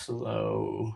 slow.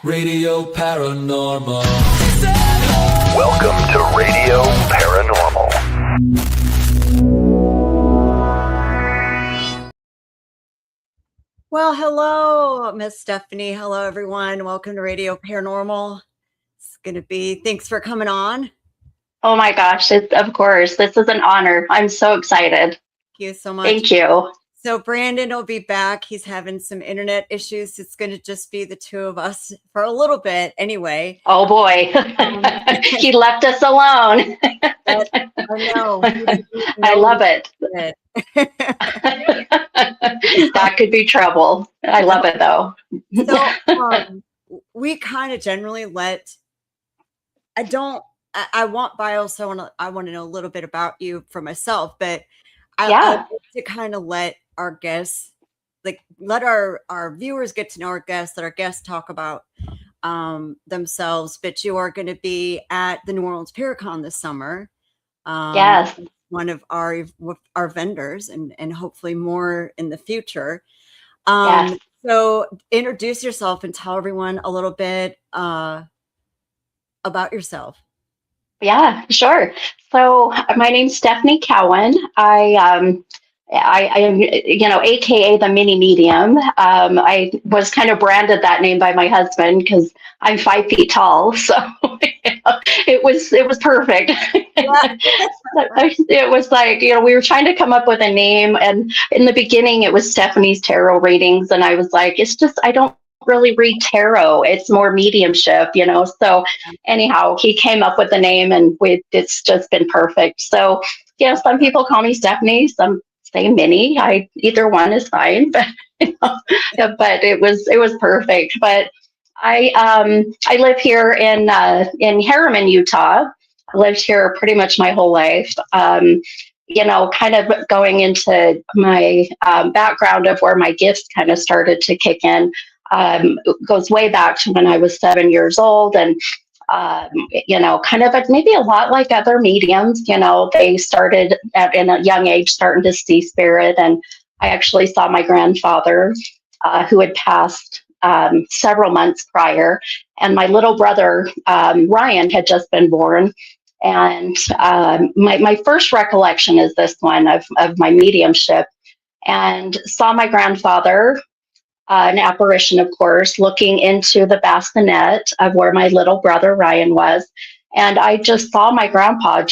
Radio Paranormal. Welcome to Radio Paranormal. Well, hello, Miss Stephanie. Hello, everyone. Welcome to Radio Paranormal. It's going to be, thanks for coming on. Oh my gosh, of course. This is an honor. I'm so excited. Thank you so much. Thank you. So Brandon will be back. He's having some internet issues. It's going to just be the two of us for a little bit anyway. Oh boy. He left us alone. I know. I love it. That could be trouble. I love it though. So we kind of generally I want bios, so I want to know a little bit about you for myself, but I like to kind of let our guests, let our viewers get to know our guests, let our guests talk about themselves. But you are going to be at the New Orleans Paracon this summer. Yes. One of our vendors and hopefully more in the future. Yes. So introduce yourself and tell everyone a little bit about yourself. Yeah, sure. So my name's Stephanie Cowan. I am, AKA the mini medium. I was kind of branded that name by my husband because I'm 5 feet tall. So it was perfect. It was like, we were trying to come up with a name, and in the beginning it was Stephanie's Tarot Readings. And I was like, it's just, I don't really read tarot. It's more mediumship, so anyhow, he came up with the name, and it's just been perfect. So some people call me Stephanie, some say Minnie. Either one is fine, but but it was perfect. But I live here in Harriman, Utah. I lived here pretty much my whole life. Kind of going into my background of where my gifts kind of started to kick in. Goes way back to when I was 7 years old, and kind of maybe a lot like other mediums. They started in a young age starting to see spirit, and I actually saw my grandfather who had passed several months prior, and my little brother Ryan had just been born. And my first recollection is this one of my mediumship, and saw my grandfather, an apparition, of course, looking into the bassinet of where my little brother Ryan was. And I just saw my grandpa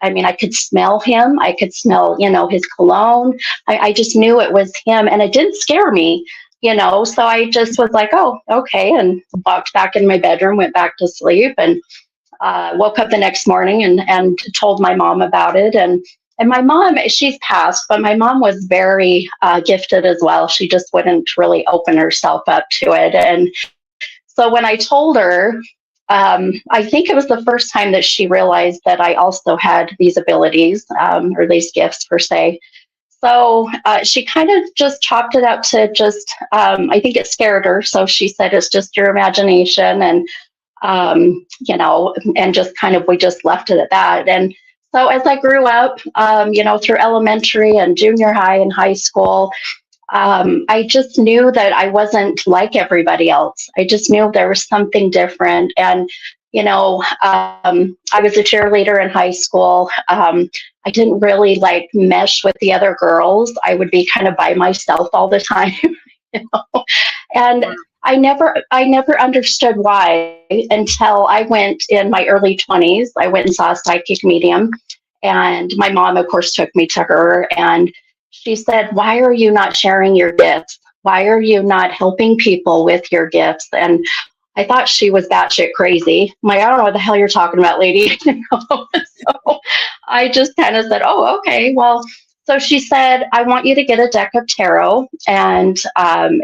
I could smell him. I could smell, his cologne. I just knew it was him, and it didn't scare me, so I just was like, oh, okay. And walked back in my bedroom, went back to sleep, and woke up the next morning and told my mom about it. And my mom, she's passed, but my mom was very gifted as well. She just wouldn't really open herself up to it. And so when I told her, I think it was the first time that she realized that I also had these abilities or these gifts per se. So she kind of just chopped it up to just, I think it scared her. So she said, it's just your imagination. And, and just kind of, we just left it at that. And so as I grew up, through elementary and junior high and high school, I just knew that I wasn't like everybody else. I just knew there was something different. And, I was a cheerleader in high school. I didn't really mesh with the other girls. I would be kind of by myself all the time, and I never understood why until I went in my early 20s. I went and saw a psychic medium, and my mom, of course, took me to her, and she said, "Why are you not sharing your gifts?" why are you not helping people with your gifts? And I thought she was batshit crazy. I'm like, I don't know what the hell you're talking about, lady. So I just kind of said, oh, okay, well. So she said, I want you to get a deck of tarot and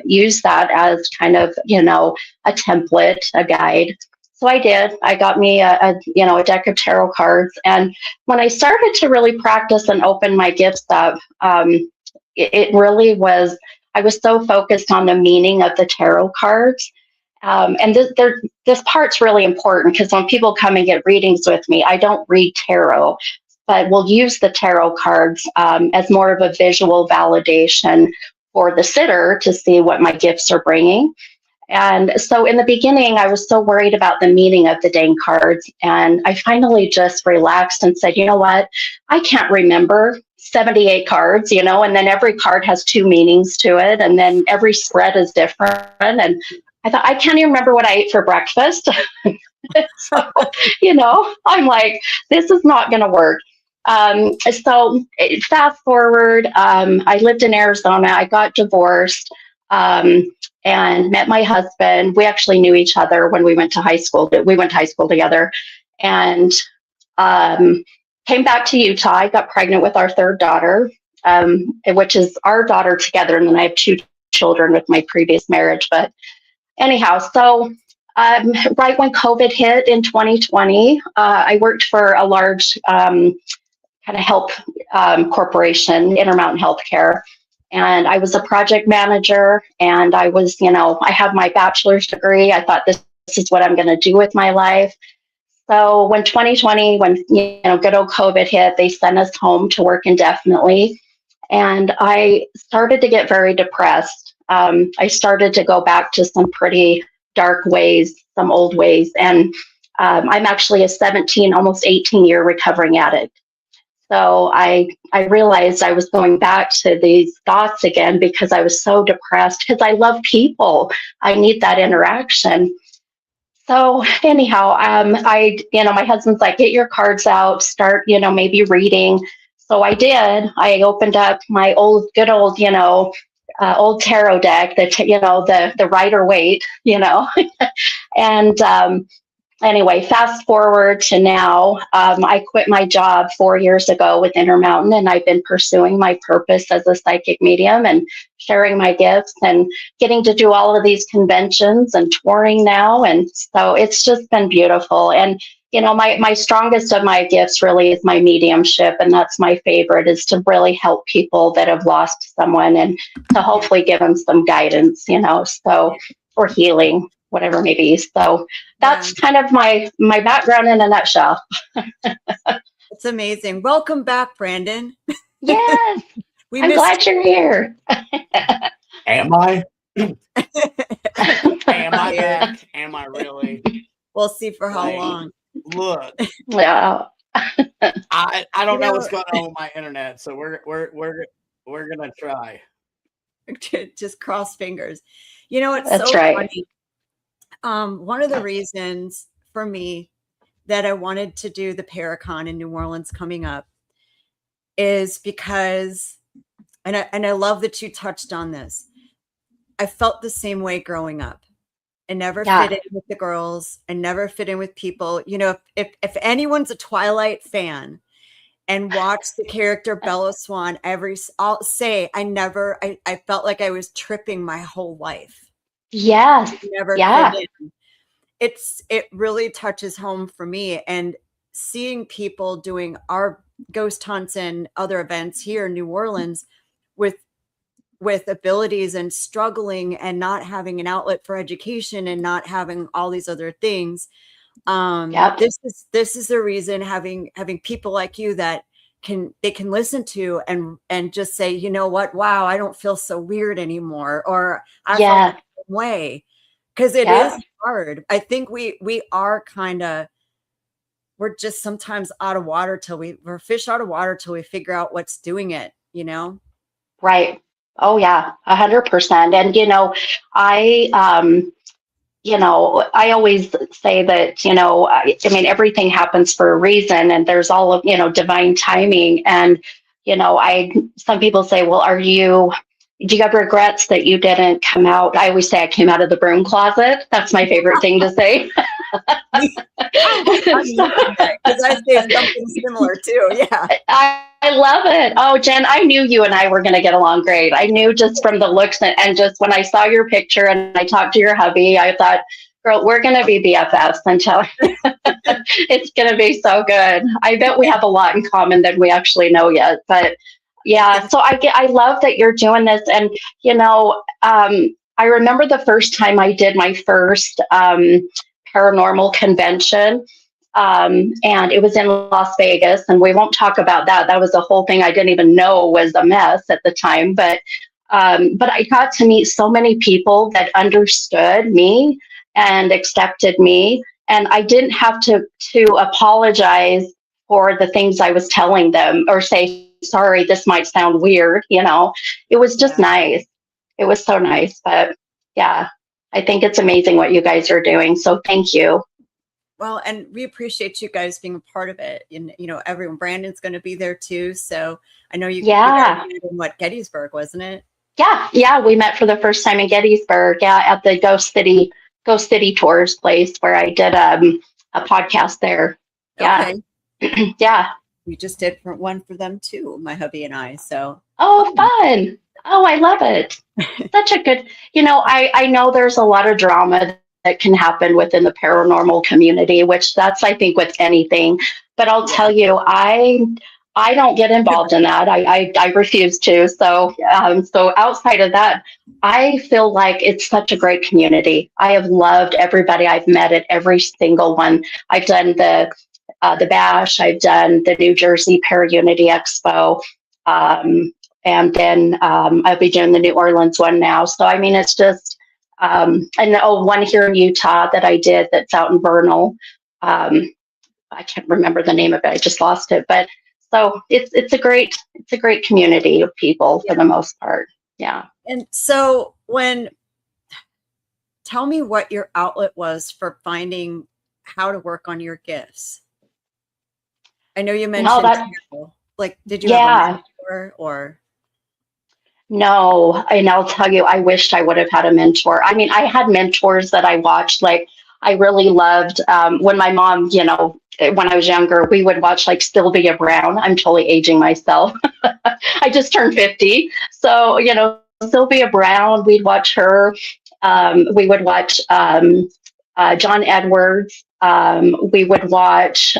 use that as kind of, a template, a guide. So I did. I got me a deck of tarot cards. And when I started to really practice and open my gifts up, it really was, I was so focused on the meaning of the tarot cards. And this part's really important because when people come and get readings with me, I don't read tarot, but we'll use the tarot cards as more of a visual validation for the sitter to see what my gifts are bringing. And so in the beginning, I was so worried about the meaning of the dang cards. And I finally just relaxed and said, you know what? I can't remember 78 cards, and then every card has two meanings to it. And then every spread is different. And I thought, I can't even remember what I ate for breakfast. So, I'm like, this is not going to work. So fast forward, I lived in Arizona. I got divorced. And met my husband. We actually knew each other when we went to high school. We went to high school together, and came back to Utah. I got pregnant with our third daughter, which is our daughter together. And then I have two children with my previous marriage. But anyhow, so right when COVID hit in 2020, I worked for a large kind of health corporation, Intermountain Healthcare. And I was a project manager, and I was, I have my bachelor's degree. I thought this is what I'm going to do with my life. So when 2020, when, good old COVID hit, they sent us home to work indefinitely. And I started to get very depressed. I started to go back to some pretty dark ways, some old ways. And I'm actually a 17, almost 18-year recovering addict. So I realized I was going back to these thoughts again because I was so depressed because I love people. I need that interaction. So anyhow, my husband's like, get your cards out, start, maybe reading. So I did. I opened up my good old, old tarot deck, the Rider-Waite, and anyway, fast forward to now, I quit my job 4 years ago with Intermountain, and I've been pursuing my purpose as a psychic medium and sharing my gifts and getting to do all of these conventions and touring now. And so it's just been beautiful. And, my strongest of my gifts really is my mediumship. And that's my favorite, is to really help people that have lost someone and to hopefully give them some guidance, or healing, whatever maybe. So that's kind of my background in a nutshell. It's amazing. Welcome back, Brandon. Yes. I'm glad you're here. Am I? Am I back? Am I really? We'll see for how long. Look. Yeah. I don't know what's going on with my internet, so we're gonna try. Just cross fingers. It's That's so right. funny. One of the reasons for me that I wanted to do the Paracon in New Orleans coming up is because, and I love that you touched on this. I felt the same way growing up. I never fit in with the girls. I never fit in with people. If anyone's a Twilight fan and watched the character Bella Swan, I'll say I felt like I was tripping my whole life. Yes. Never fit in. It really touches home for me, and seeing people doing our ghost hunts and other events here in New Orleans with abilities and struggling and not having an outlet for education and not having all these other things. This is the reason having people like you that they can listen to and just say, you know what, wow, I don't feel so weird anymore, or I felt the same way. Because it is hard. I think we are we're just sometimes out of water we're fish out of water till we figure out what's doing it, Right. Oh yeah, 100%. And, I always say that, everything happens for a reason, and there's all of, divine timing. And, some people say, well, are you do you have regrets that you didn't come out? I always say I came out of the broom closet. That's my favorite thing to say. Because I say something similar too. Yeah. I love it. Oh, Jen, I knew you and I were going to get along great. I knew just from the looks and just when I saw your picture and I talked to your hubby, I thought, girl, we're going to be BFFs until it's going to be so good. I bet we have a lot in common that we actually know yet. But yeah, so I love that you're doing this. And, you know, I remember the first time I did my first paranormal convention. And it was in Las Vegas, and we won't talk about that. That was a whole thing I didn't even know was a mess at the time. But I got to meet so many people that understood me and accepted me, and I didn't have to apologize for the things I was telling them or say, sorry, this might sound weird. You know, it was just nice. It was so nice. But yeah, I think it's amazing what you guys are doing. So thank you. Well, and we appreciate you guys being a part of it. And, you know, everyone, Brandon's going to be there too. So I know you guys met in Gettysburg, wasn't it? Yeah. We met for the first time in Gettysburg. Yeah. At the Ghost City Tours place where I did a podcast there. Yeah. Okay. Yeah. We just did one for them too, my hubby and I. So. Oh, fun. Oh, I love it. Such a good, you know, I know there's a lot of drama that can happen within the paranormal community, which that's, I think, with anything. But I'll tell you, I don't get involved in that. I refuse to. So outside of that, I feel like it's such a great community. I have loved everybody I've met at every single one. I've done the Bash. I've done the New Jersey Para-Unity Expo. And then I'll be doing the New Orleans one now. So, I mean, it's just, one here in Utah that I did that's out in Vernal. I can't remember the name of it. I just lost it. But so it's a great community of people for the most part. Yeah. And so tell me what your outlet was for finding how to work on your gifts. I know you mentioned did you have a mentor or? No, and I'll tell you, I wished I would have had a mentor. I mean, I had mentors that I watched. Like, I really loved when my mom, you know, when I was younger, we would watch like Sylvia Brown. I'm totally aging myself. I just turned 50. So, you know, Sylvia Brown, we'd watch her. We would watch John Edwards. We would watch,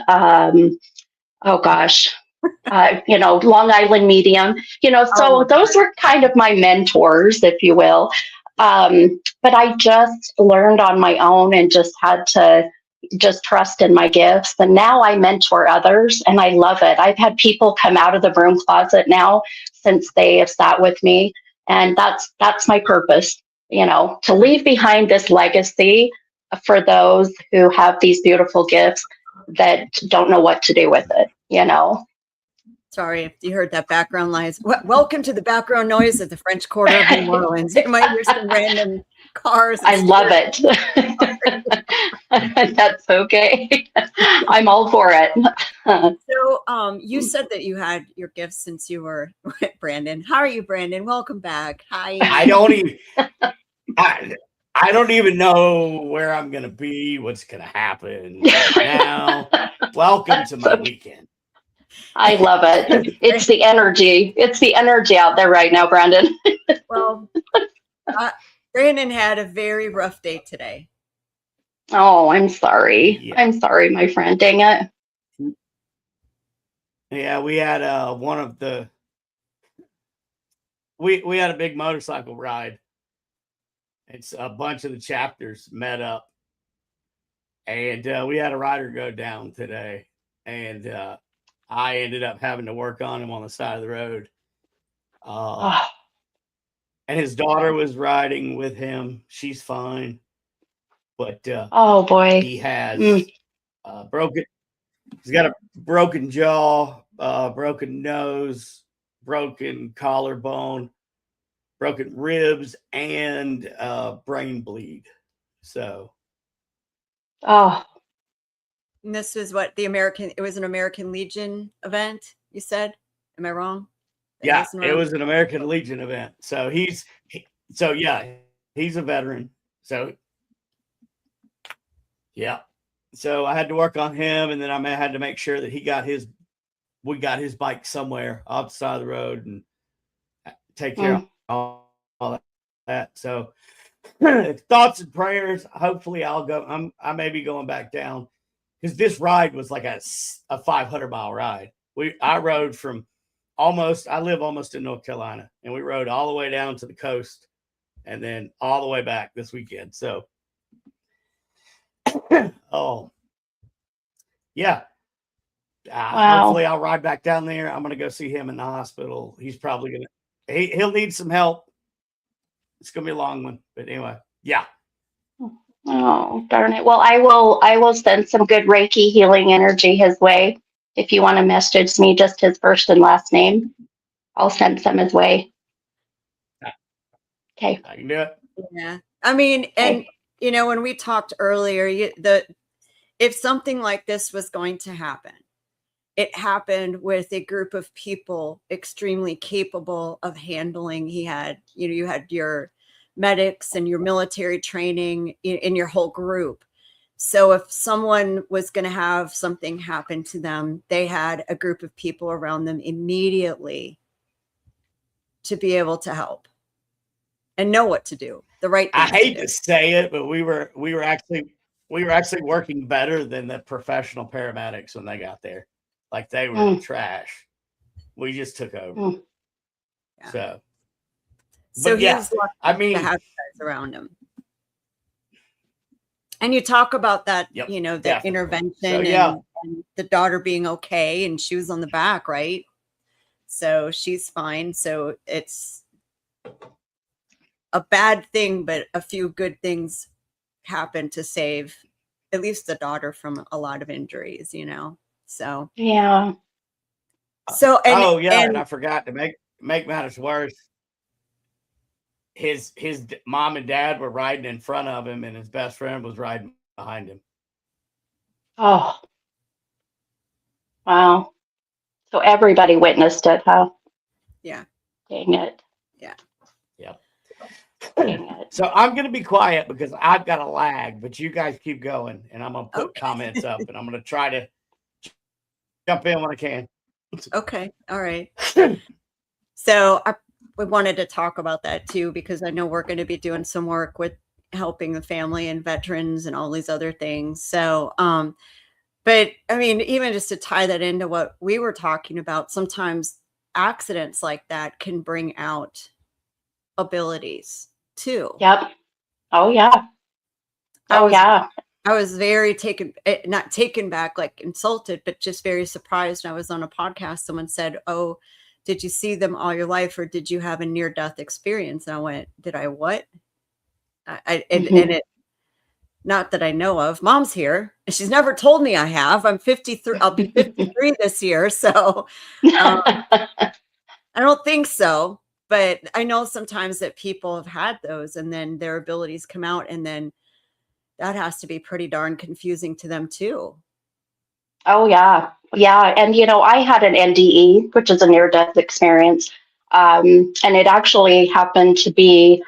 you know, Long Island Medium, you know, so those were kind of my mentors, if you will. But I just learned on my own and just had to just trust in my gifts. And now I mentor others and I love it. I've had people come out of the broom closet now since they have sat with me. And that's my purpose, you know, to leave behind this legacy for those who have these beautiful gifts that don't know what to do with it, you know. Sorry if you heard that background noise. Welcome to the background noise of the French Quarter of New Orleans. You might hear some random cars. I love it. That's okay. I'm all for it. So you said that you had your gifts since you were Brandon. How are you, Brandon? Welcome back. Hi. I don't even know where I'm going to be, what's going to happen right now. Welcome to my weekend. I love it. It's the energy. It's the energy out there right now, Brandon. Well, Brandon had a very rough day today. Oh, I'm sorry. Yeah. I'm sorry, my friend. Dang it. Yeah, we had we had a big motorcycle ride. It's a bunch of the chapters met up, and we had a rider go down today, and I ended up having to work on him on the side of the road. And his daughter was riding with him. She's fine. But oh boy, he has broken. He's got a broken jaw, broken nose, broken collarbone, broken ribs, and brain bleed. So, and this was what it was an American Legion event, you said? Am I wrong? Yeah, wasn't it around? was an American Legion event. So he's a veteran. So yeah. So I had to work on him, and then I had to make sure that we got his bike somewhere off the side of the road and take care of all that. So thoughts and prayers. Hopefully I'll go. I may be going back down because this ride was like a 500-mile ride. I rode from I live almost in North Carolina, and we rode all the way down to the coast and then all the way back this weekend. So, oh, yeah. Hopefully I'll ride back down there. I'm going to go see him in the hospital. He's probably going to, he'll need some help. It's going to be a long one, but anyway, yeah. Oh, darn it. Well, I will send some good Reiki healing energy his way. If you want to message me just his first and last name, I'll send some his way. Okay. I can do it. Yeah. I mean, and you know, when we talked earlier, if something like this was going to happen, it happened with a group of people extremely capable of handling. You had your medics and your military training in your whole group. So if someone was going to have something happen to them, they had a group of people around them immediately to be able to help and know what to do. The right thing I hate to say it, but we were actually working better than the professional paramedics when they got there. Like they were trash. We just took over. Yeah. So yeah, I mean, to have guys around him. And you talk about that, yep, you know, the definitely. intervention So, and the daughter being okay, and she was on the back, right? So she's fine. So it's a bad thing, but a few good things happen to save at least the daughter from a lot of injuries, you know? So, yeah. So, and I forgot to make matters worse. His mom and dad were riding in front of him, and his best friend was riding behind him. Oh, wow. So everybody witnessed it, huh? Yeah. Dang it. Yeah. Yep. Dang it. So I'm going to be quiet because I've got a lag, but you guys keep going, and I'm going to put comments up, and I'm going to try to jump in when I can. Okay. All right. So we wanted to talk about that too, because I know we're going to be doing some work with helping the family and veterans and all these other things. So, but I mean, even just to tie that into what we were talking about, sometimes accidents like that can bring out abilities too. Yep. Oh yeah. I was very not taken back, like insulted, but just very surprised. I was on a podcast. Someone said, "Oh, did you see them all your life, or did you have a near-death experience?" And I went, "Did I what?" And it, not that I know of. Mom's here, and she's never told me I have. I'm 53. I'll be 53 this year, so I don't think so. But I know sometimes that people have had those, and then their abilities come out, and then that has to be pretty darn confusing to them too. Oh yeah. Yeah. And you know, I had an NDE, which is a near-death experience. And it actually happened to be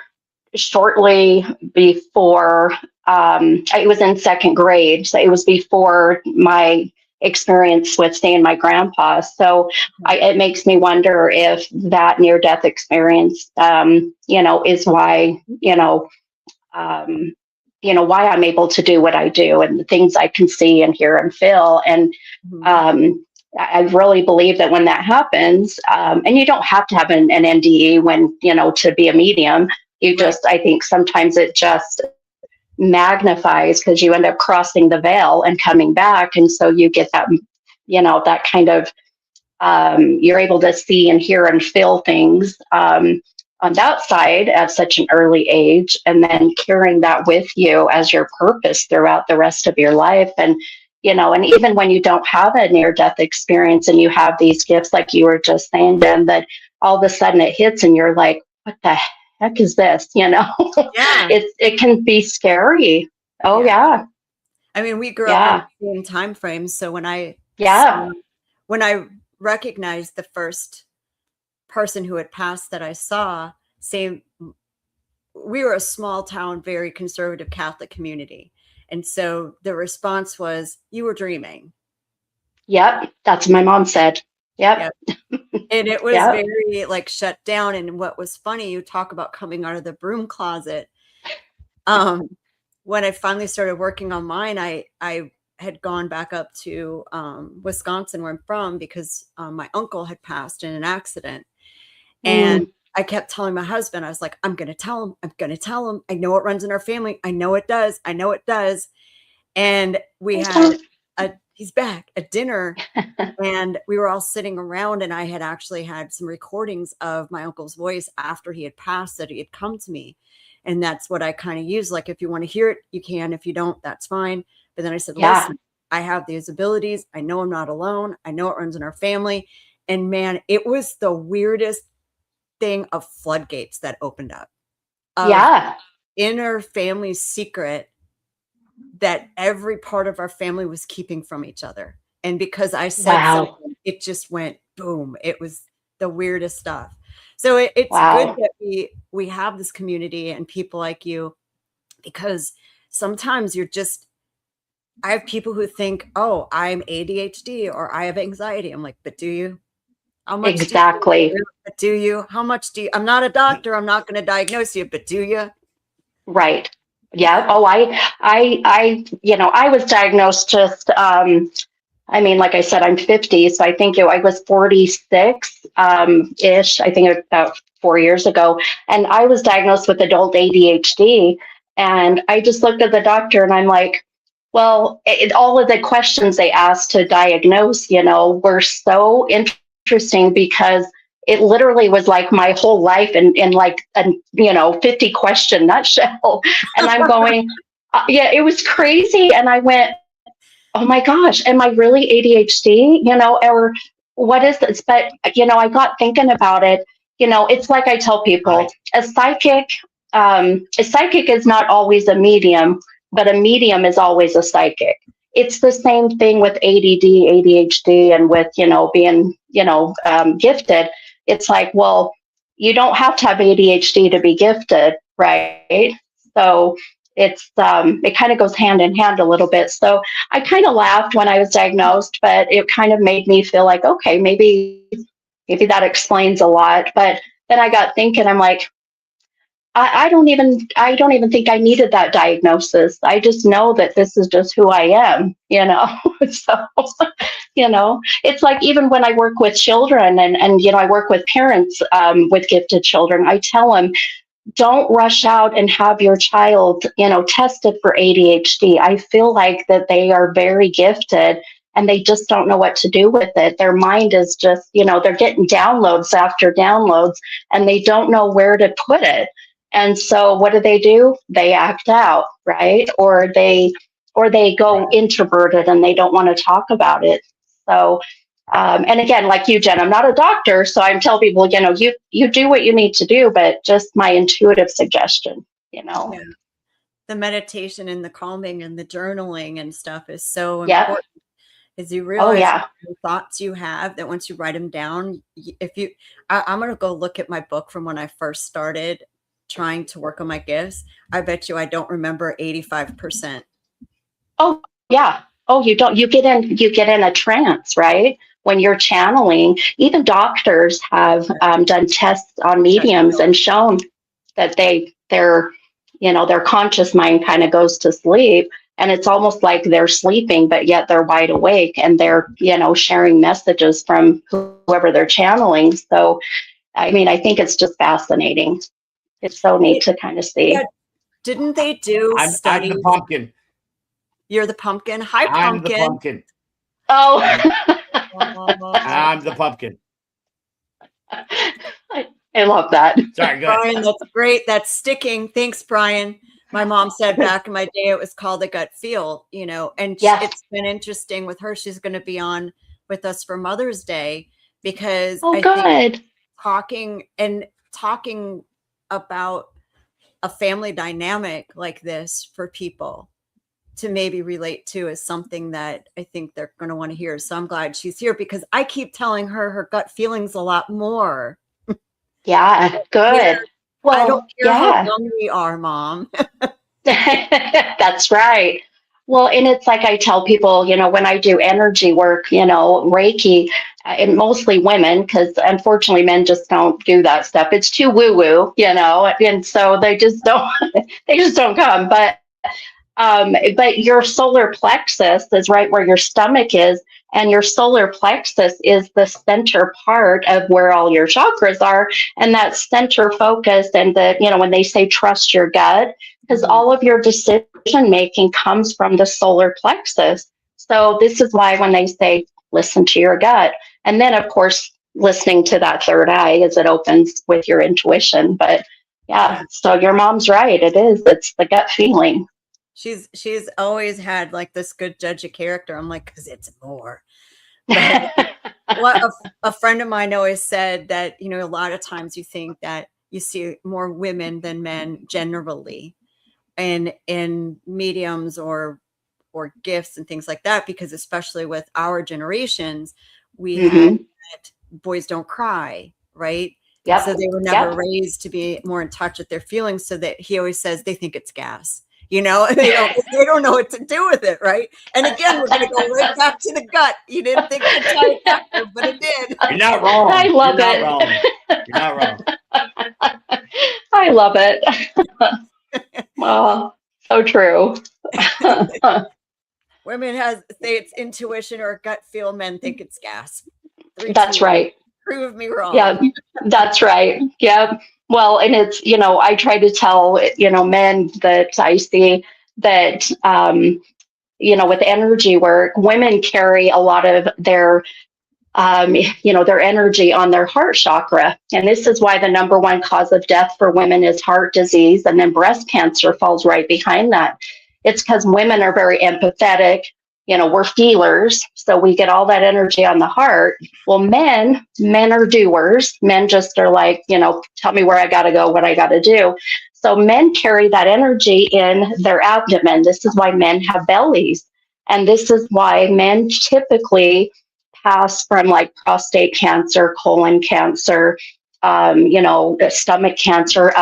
shortly before, it was in second grade. So it was before my experience with seeing my grandpa. So it makes me wonder if that near-death experience, you know, is why, why I'm able to do what I do and the things I can see and hear and feel. And I really believe that when that happens, and you don't have to have an NDE when, to be a medium, you just, I think sometimes it just magnifies because you end up crossing the veil and coming back. And so you get that, that kind of, you're able to see and hear and feel things on that side at such an early age, and then carrying that with you as your purpose throughout the rest of your life. And, and even when you don't have a near-death experience and you have these gifts, like you were just saying, then that all of a sudden it hits and you're like, what the heck is this? Yeah. It can be scary. Oh yeah. I mean, we grew up in the same time frame. So when I recognized the first person who had passed that I saw, same, we were a small town, very conservative Catholic community. And so the response was, you were dreaming. Yep. That's what my mom said. Yep. And it was Yep. very like shut down. And what was funny, you talk about coming out of the broom closet. When I finally started working on mine, I had gone back up to Wisconsin, where I'm from, because my uncle had passed in an accident. And I kept telling my husband, I was like, I'm going to tell him. I'm going to tell him. I know it runs in our family. I know it does. I know it does. And we had he's back at dinner, and we were all sitting around, and I had actually had some recordings of my uncle's voice after he had passed, that he had come to me. And that's what I kind of use. Like, if you want to hear it, you can. If you don't, that's fine. But then I said, listen, I have these abilities. I know I'm not alone. I know it runs in our family. And man, it was the weirdest thing of floodgates that opened up. Inner family secret that every part of our family was keeping from each other. And because I said something, it just went boom. It was the weirdest stuff. So it's good that we have this community and people like you, because sometimes I have people who think, oh, I'm ADHD or I have anxiety. I'm like, but do you? How much exactly. Do you? How much do you? I'm not a doctor. I'm not going to diagnose you, but do you? Right. Yeah. Oh, I was diagnosed just, like I said, I'm 50, so I think I was 46 ish. I think about 4 years ago, and I was diagnosed with adult ADHD. And I just looked at the doctor, and I'm like, well, all of the questions they asked to diagnose, were so interesting, because it literally was like my whole life in like a 50 question nutshell. And I'm going, it was crazy. And I went, oh my gosh, am I really ADHD? Or what is this? But, I got thinking about it. It's like I tell people, a psychic is not always a medium, but a medium is always a psychic. It's the same thing with ADD, ADHD, and with, being, gifted. It's like, well, you don't have to have ADHD to be gifted, right? So it kind of goes hand in hand a little bit. So I kind of laughed when I was diagnosed, but it kind of made me feel like, okay, maybe that explains a lot. But then I got thinking, I'm like, I don't even think I needed that diagnosis. I just know that this is just who I am, So, it's like, even when I work with children and I work with parents with gifted children, I tell them, don't rush out and have your child, tested for ADHD. I feel like that they are very gifted and they just don't know what to do with it. Their mind is just, they're getting downloads after downloads, and they don't know where to put it. And so what do? They act out, right? Or they go introverted and they don't want to talk about it. So, and again, like you, Jen, I'm not a doctor, so I'm telling people, you do what you need to do, but just my intuitive suggestion, Yeah. The meditation and the calming and the journaling and stuff is so important. As you realize the thoughts you have, that once you write them down, I'm going to go look at my book from when I first started trying to work on my gifts. I bet you I don't remember 85%. Oh, yeah. Oh, you don't. You get in a trance, right? When you're channeling. Even doctors have done tests on mediums and shown that their conscious mind kind of goes to sleep, and it's almost like they're sleeping, but yet they're wide awake, and they're sharing messages from whoever they're channeling. So, I think it's just fascinating. It's so neat to kind of see. Yeah. Didn't they do studies? I'm the pumpkin. You're the pumpkin. Hi, pumpkin. I'm the pumpkin. Oh. I'm the pumpkin. I love that. Sorry, go ahead. Brian, that's great. That's sticking. Thanks, Brian. My mom said back in my day it was called a gut feel, and it's been interesting with her. She's going to be on with us for Mother's Day, because I think talking about a family dynamic like this for people to maybe relate to is something that I think they're going to want to hear. So I'm glad she's here, because I keep telling her gut feelings a lot more. Yeah, good. I Well, don't care how yeah. young we are, Mom. That's right. Well, and it's like I tell people, when I do energy work, Reiki, and mostly women, because unfortunately men just don't do that stuff. It's too woo woo, and so they just don't, they just don't come. But your solar plexus is right where your stomach is, and your solar plexus is the center part of where all your chakras are, and that center focus. And when they say trust your gut, because all of your decision making comes from the solar plexus. So this is why when they say listen to your gut, and then of course listening to that third eye as it opens with your intuition. But yeah, so your mom's right. It's the gut feeling. She's always had like this good judge of character. I'm like, because it's more. But what a friend of mine always said that, a lot of times you think that you see more women than men generally and in mediums or gifts and things like that, because especially with our generations, we have that boys don't cry, right? Yep. So they were never raised to be more in touch with their feelings, so that he always says they think it's gas. They don't know what to do with it, right? And again, we're going to go right back to the gut. You didn't think it would tie it, but it did. You're not wrong. I love it. You're not wrong. I love it. Oh, so true. Women say it's intuition or gut feel. Men think it's gas. That's right. Prove me wrong. Yeah, that's right. Yeah. Well, and it's, I try to tell, men that I see that, with energy work, women carry a lot of their, their energy on their heart chakra. And this is why the number one cause of death for women is heart disease. And then breast cancer falls right behind that. It's because women are very empathetic. We're feelers, so we get all that energy on the heart. Well, men are doers. Men just are like, tell me where I got to go, what I got to do. So men carry that energy in their abdomen. This is why men have bellies. And this is why men typically pass from like prostate cancer, colon cancer, stomach cancer,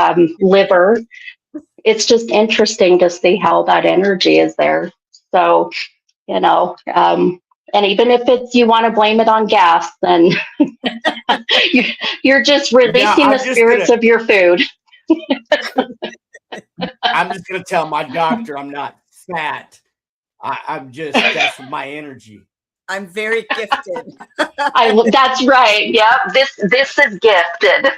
liver. It's just interesting to see how that energy is there. So, and even if it's you want to blame it on gas, then you're just releasing the spirits of your food. I'm just going to tell my doctor I'm not fat. That's my energy. I'm very gifted. That's right. Yep. This is gifted.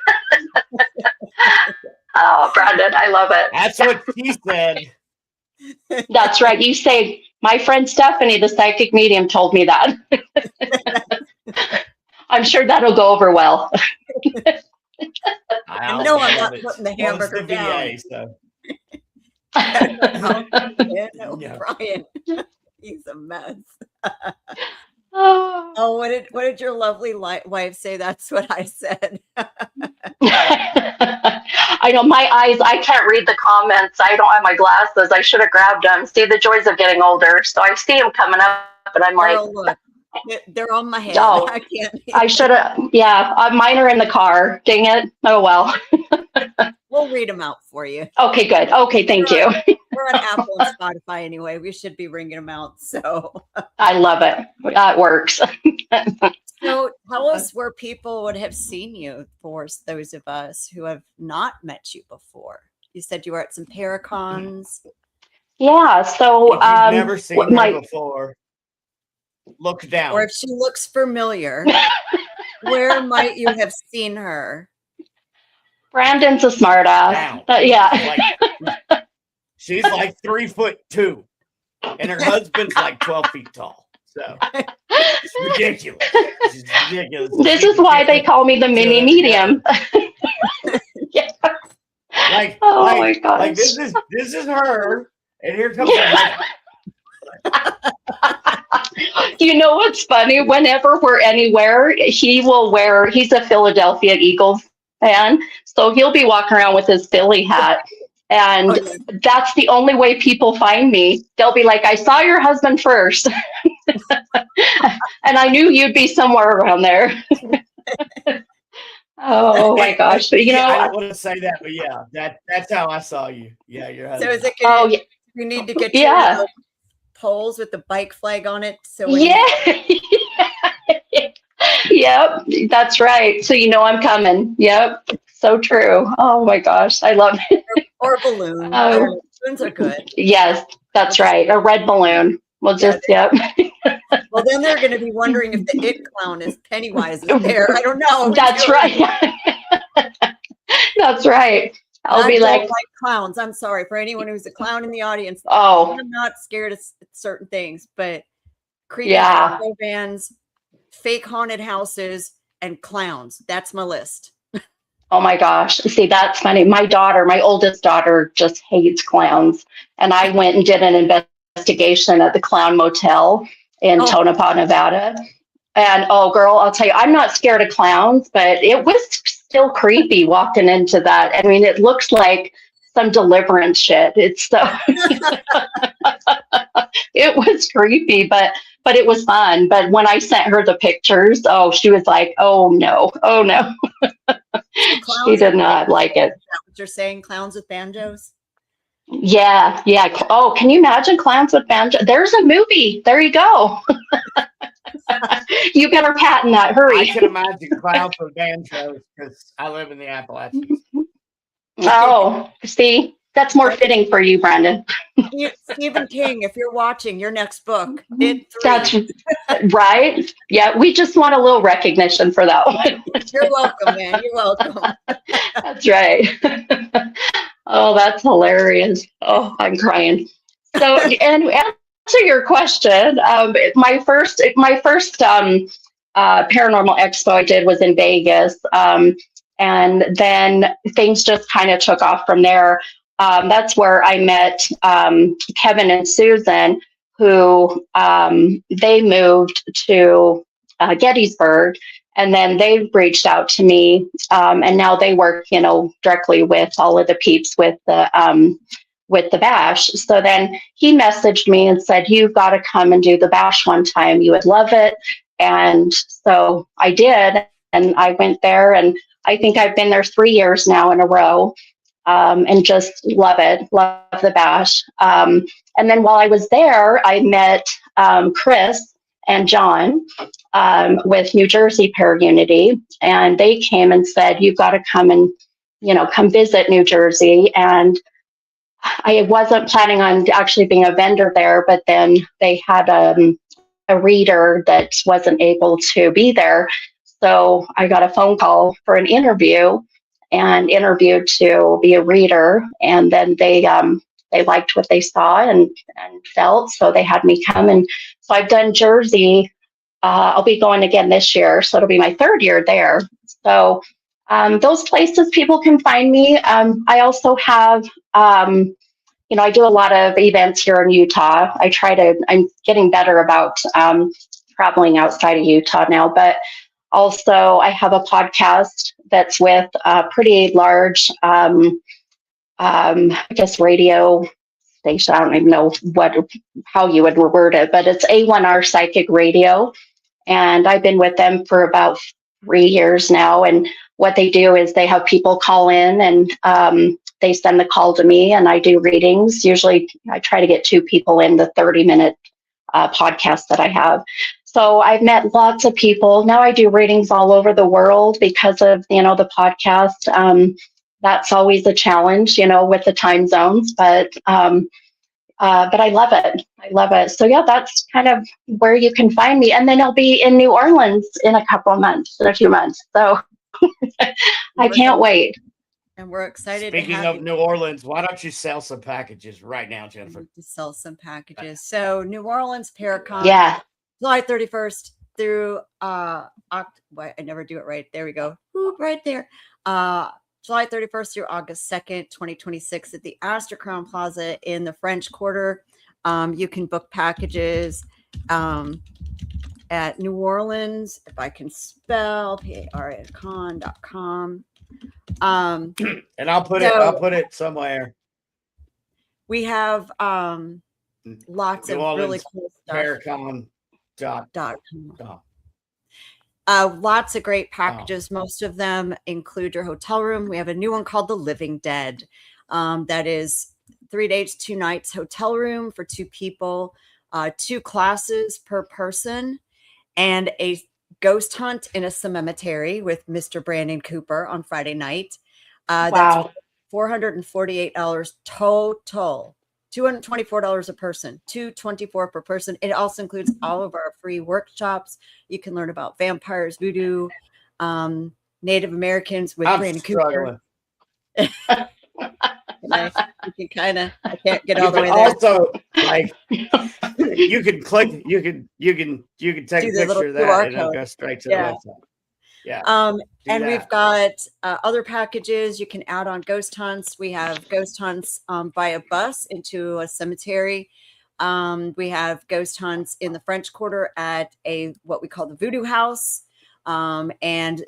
Oh, Brandon, I love it. That's what she said. That's right. You say, my friend Stephanie, the psychic medium, told me that. I'm sure that'll go over well. I know I'm not putting the hamburger down. Brian, he's a mess. Oh, what did your lovely wife say? That's what I said. I know my eyes, I can't read the comments. I don't have my glasses. I should have grabbed them. See the joys of getting older. So I see them coming up, but I'm like, look, they're on my head. Oh, I can't. I should have. Yeah, mine are in the car. Dang it. Oh, well. We'll read them out for you. Okay, good. Okay, thank you. We're on Apple and Spotify anyway. We should be ringing them out. So I love it. That works. So tell us where people would have seen you, for those of us who have not met you before. You said you were at some Paracons. Yeah. So if you've never seen her before, look down. Or if she looks familiar, where might you have seen her? Brandon's a smart ass. Yeah. She's like 3'2", and her husband's like 12 feet tall. So it's ridiculous. It's ridiculous. This is why they call me the mini medium. Yeah. My gosh. Like this is her, and here comes her. You know what's funny? Whenever we're anywhere, he's a Philadelphia Eagles fan, so he'll be walking around with his Philly hat. And that's the only way people find me. They'll be like, I saw your husband first. And I knew you'd be somewhere around there. Oh my gosh. But, I don't want to say that, but yeah, that's how I saw you. Yeah, your So husband. is it oh gonna, yeah. we need to get you one of those poles with the bike flag on it? So when Yep, that's right. So I'm coming. Yep. So true. Oh my gosh. I love it. or a balloon. I don't Oh, know. Balloons are good. yes, that's right. A red balloon. We'll Yeah, just, yep. well, then they're going to be wondering if the it clown is Pennywise is there. I don't know. That's right. That's right. I'll I be don't like, like clowns. I'm sorry for anyone who's a clown in the audience. oh, I'm not scared of certain things, but creepy yeah. disco bands, fake haunted houses, and clowns. That's my list. Oh my gosh. See, that's funny. My oldest daughter just hates clowns. And I went and did an investigation at the Clown Motel in Tonopah, Nevada. And oh, girl, I'll tell you, I'm not scared of clowns, but it was still creepy walking into that. I mean, it looks like some Deliverance shit. It's so, it was creepy, but it was fun. But when I sent her the pictures, oh, she was like, oh no. She did not like it. Is that what you're saying? Clowns with banjos? Yeah. Oh, can you imagine clowns with banjo? There's a movie. There you go. You better patent that. Hurry. I can imagine clowns with banjos because I live in the Appalachians. Oh, see, that's more fitting for you, Brandon. Stephen King, if you're watching your next book, It 3. That's right. Yeah, we just want a little recognition for that one. You're welcome, man. You're welcome. That's right. Oh, that's hilarious. Oh, I'm crying. So, and answer your question, my first paranormal expo I did was in Vegas, and then things just kind of took off from there. That's where I met Kevin and Susan, who they moved to Gettysburg, and then they reached out to me, and now they work, directly with all of the peeps with the bash. So then he messaged me and said, "You've got to come and do the bash one time. You would love it." And so I did, and I went there, and I think I've been there 3 years now in a row. And just love it, love the bash. And then while I was there, I met Chris and John with New Jersey Paraunity, and they came and said, "You've got to come and, come visit New Jersey." And I wasn't planning on actually being a vendor there, but then they had a reader that wasn't able to be there. So I got a phone call for an interview and interviewed to be a reader. And then they liked what they saw and felt. So they had me come. And so I've done Jersey. I'll be going again this year. So it'll be my 3rd year there. So those places people can find me. I also have, I do a lot of events here in Utah. I'm getting better about traveling outside of Utah now, but also I have a podcast that's with a pretty large, I guess, radio station. I don't even know how you would word it, but it's A1R Psychic Radio. And I've been with them for about 3 years now. And what they do is they have people call in and they send the call to me and I do readings. Usually I try to get 2 people in the 30-minute podcast that I have. So I've met lots of people. Now I do readings all over the world because of, the podcast. That's always a challenge, with the time zones, but I love it. I love it. So yeah, that's kind of where you can find me. And then I'll be in New Orleans in a few months. So I can't wait. And we're excited. Speaking of New Orleans, why don't you sell some packages right now, Jennifer? To sell some packages. So New Orleans Paracon. Yeah. July 31st through I never do it right. There we go. Whoop, right there. July 31st through August 2nd, 2026 at the Astor Crown Plaza in the French Quarter. You can book packages at New Orleans, if I can spell, paracon.com. And I'll put it somewhere. We have lots New of Orleans really cool stuff. Paracon.com. Lots of great packages. Most of them include your hotel room. We have a new one called The Living Dead. That is 3 days, 2 nights hotel room for 2 people, 2 classes per person, and a ghost hunt in a cemetery with Mr. Brandon Cooper on Friday night. That's $448 total. $224 a person, $224 per person. It also includes all of our free workshops. You can learn about vampires, voodoo, Native Americans with Brandon Cooper. I can't get all the way there. Also, like, you can click, you can take a picture of that and it'll go straight to the website. Yeah. And we've got other packages. You can add on ghost hunts. We have ghost hunts by a bus into a cemetery. We have ghost hunts in the French Quarter at what we call the Voodoo House. And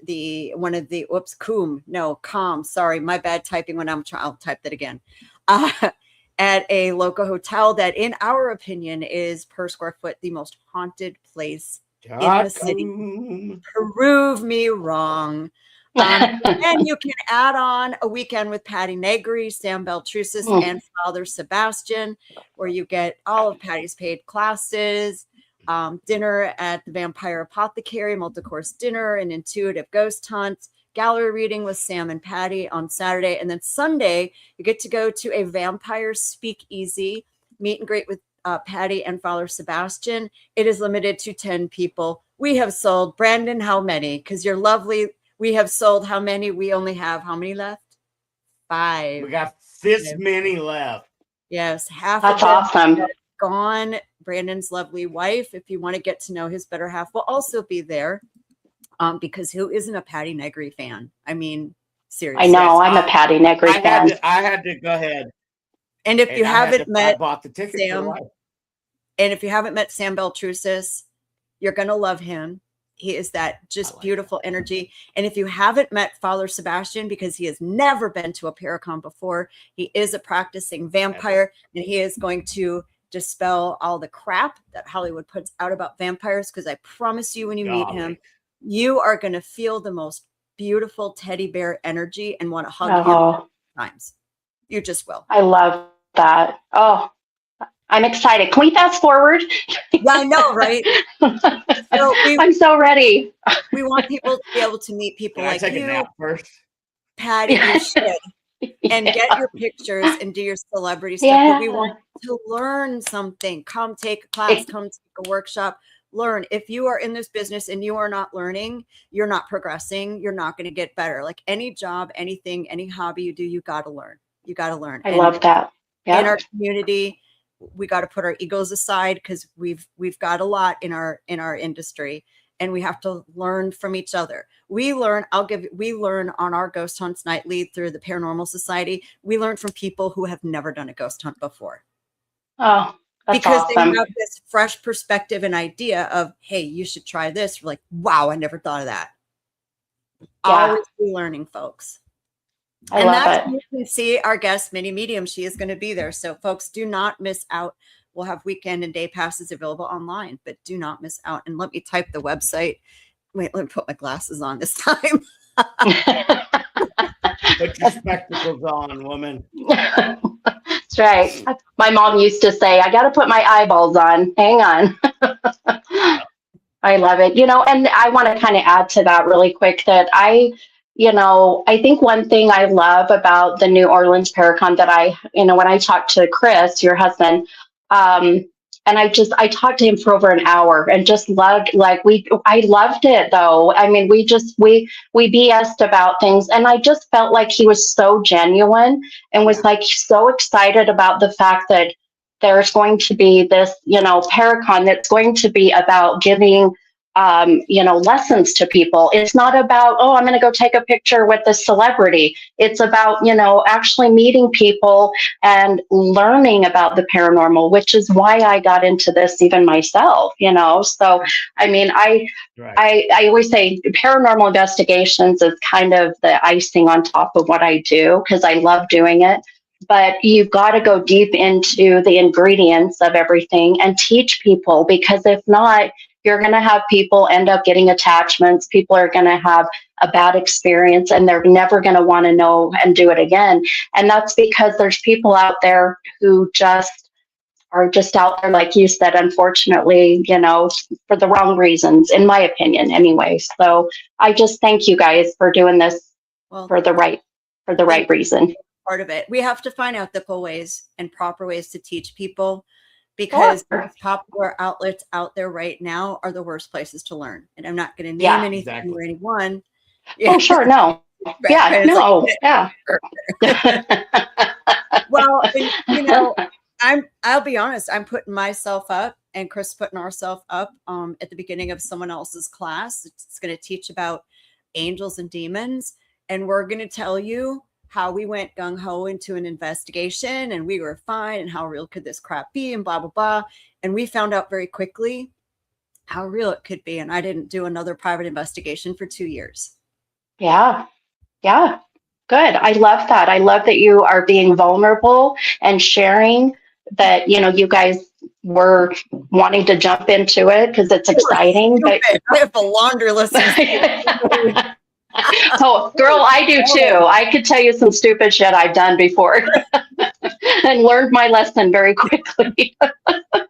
sorry, my bad typing when I'll type that again. At a local hotel that, in our opinion, is per square foot the most haunted place in the city. Prove me wrong. And you can add on a weekend with Patty Negri, Sam Beltrusis, and Father Sebastian, where you get all of Patty's paid classes, dinner at the Vampire Apothecary, multi-course dinner, an intuitive ghost hunt, gallery reading with Sam and Patty on Saturday. And then Sunday, you get to go to a vampire speakeasy, meet and greet with Patty and Father Sebastian. It is limited to 10 people. We have sold, Brandon, how many? Because you're lovely. We have sold how many? We only have how many left? 5. We got this many left. Yes, half That's of them awesome. are gone. Brandon's lovely wife, if you want to get to know his better half, will also be there. Because who isn't a Patty Negri fan? I mean, seriously. I know, I'm a Patty Negri fan. I had to go ahead. And if you haven't met Sam, and if you haven't met Sam Beltrusis, you're going to love him. He is that just beautiful energy. And if you haven't met Father Sebastian, because he has never been to a Paracon before, he is a practicing vampire, and he is going to dispel all the crap that Hollywood puts out about vampires. Because I promise you, when you meet him, you are going to feel the most beautiful teddy bear energy and want to hug him times. You just will. I love that. Oh, I'm excited. Can we fast forward? Yeah, I know, right? I'm so ready. We want people to be able to meet people like take you. A nap first? Patty, you should. And get your pictures and do your celebrity stuff. Yeah. But we want to learn something. Come take a class, come take a workshop. Learn. If you are in this business and you are not learning, you're not progressing, you're not going to get better. Like any job, anything, any hobby you do, you got to learn. You got to learn. I love that. Yep. In our community, we got to put our egos aside because we've got a lot in our industry, and we have to learn from each other. We learn on our ghost hunts nightly through the Paranormal Society. We learn from people who have never done a ghost hunt before. Oh, that's because awesome. They have this fresh perspective and idea of, hey, you should try this. We're like, wow, I never thought of that. Yeah. Always be learning, folks. I love it. You can see our guest, Mini Medium. She is going to be there. So folks, do not miss out. We'll have weekend and day passes available online, but do not miss out. And let me type the website. Wait, let me put my glasses on this time. Put your spectacles on, woman. That's right. My mom used to say, I got to put my eyeballs on. Hang on. I love it. And I want to kind of add to that really quick that I think one thing I love about the New Orleans Paracon that when I talked to Chris, your husband, and I talked to him for over an hour and just loved, I loved it though. I mean, we BS'd about things, and I just felt like he was so genuine and was so excited about the fact that there's going to be this, Paracon that's going to be about giving lessons to people. It's not about, I'm going to go take a picture with the celebrity. It's about, actually meeting people and learning about the paranormal, which is why I got into this even myself, So, I mean, I always say paranormal investigations is kind of the icing on top of what I do because I love doing it. But you've got to go deep into the ingredients of everything and teach people, because if not, you're going to have people end up getting attachments. People are going to have a bad experience, and they're never going to want to know and do it again. And that's because there's people out there who are just out there, like you said, unfortunately, for the wrong reasons, in my opinion, anyway. So I just thank you guys for doing this for the right reason. Part of it, we have to find ethical ways and proper ways to teach people, because popular outlets out there right now are the worst places to learn. And I'm not going to name anything or anyone. Oh, sure, no. Yeah, no, yeah. Well, I'll be honest, I'm putting myself up and Chris putting ourselves up at the beginning of someone else's class. It's going to teach about angels and demons. And we're going to tell you how we went gung-ho into an investigation and we were fine, and how real could this crap be, and blah, blah, blah. And we found out very quickly how real it could be. And I didn't do another private investigation for 2 years. Yeah. Yeah. Good. I love that. I love that you are being vulnerable and sharing that, you guys were wanting to jump into it because it's exciting. But I have a laundry list. Oh, girl, I do too. I could tell you some stupid shit I've done before and learned my lesson very quickly. But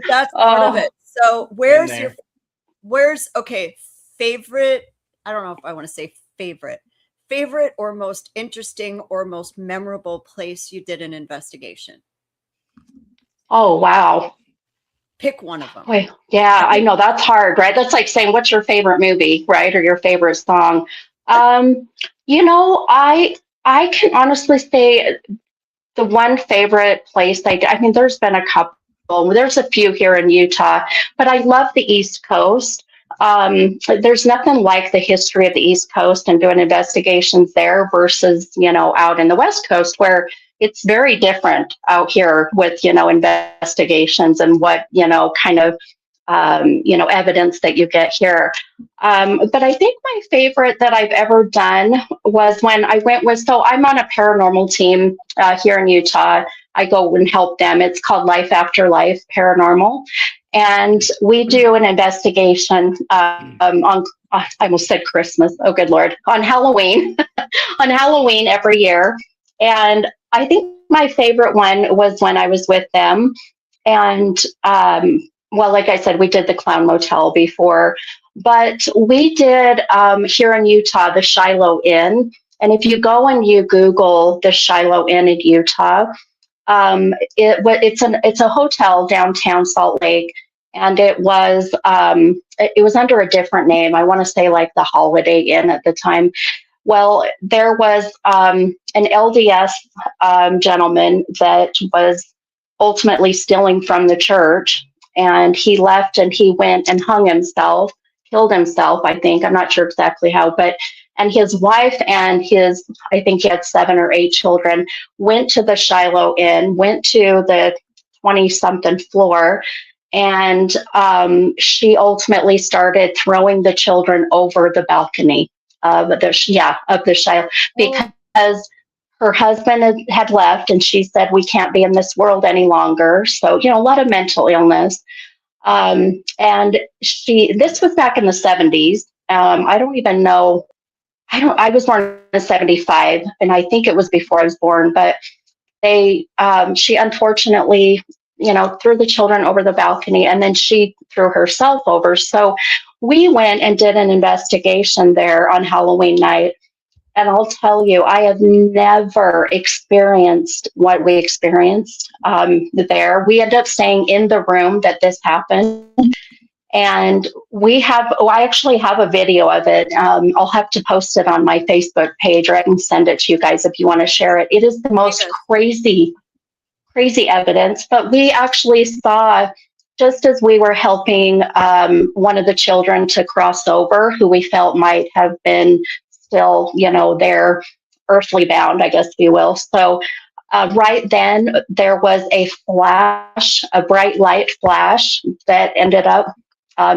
that's part of it. So where's favorite? I don't know if I want to say favorite or most interesting or most memorable place you did an investigation. Oh, wow. Pick one of them. Wait, yeah, I know that's hard, right? That's like saying, what's your favorite movie, right? Or your favorite song. I can honestly say the one favorite place I mean, there's been a couple, there's a few here in Utah, but I love the East Coast. There's nothing like the history of the East Coast and doing investigations there versus, out in the West Coast, where it's very different out here with, investigations and what, kind of, evidence that you get here. But I think my favorite that I've ever done was when I went so I'm on a paranormal team here in Utah. I go and help them. It's called Life After Life Paranormal. And we do an investigation on, I almost said Christmas. Oh, good Lord. On Halloween, every year. And I think my favorite one was when I was with them. And, like I said, we did the Clown Motel before, but we did here in Utah, the Shiloh Inn. And if you go and you Google the Shiloh Inn in Utah, it's a hotel downtown Salt Lake, and it was under a different name. I want to say like the Holiday Inn at the time. Well, there was an LDS gentleman that was ultimately stealing from the church, and he left and he went and killed himself, I think. I'm not sure exactly how, and his wife and I think he had 7 or 8 children, went to the Shiloh Inn, went to the 20-something floor, and she ultimately started throwing the children over the balcony of the Shiloh, because her husband had left, and she said, we can't be in this world any longer. So, a lot of mental illness. And this was back in the 70s. I don't even know. I was born in 75, and I think it was before I was born, but she unfortunately, threw the children over the balcony, and then she threw herself over. So we went and did an investigation there on Halloween night. And I'll tell you, I have never experienced what we experienced there. We ended up staying in the room that this happened. And I actually have a video of it. I'll have to post it on my Facebook page, or I can send it to you guys if you want to share it. It is the most crazy evidence. But we actually saw, just as we were helping one of the children to cross over, who we felt might have been still, they're earthly bound, I guess you will. So right then there was a bright light flash that ended up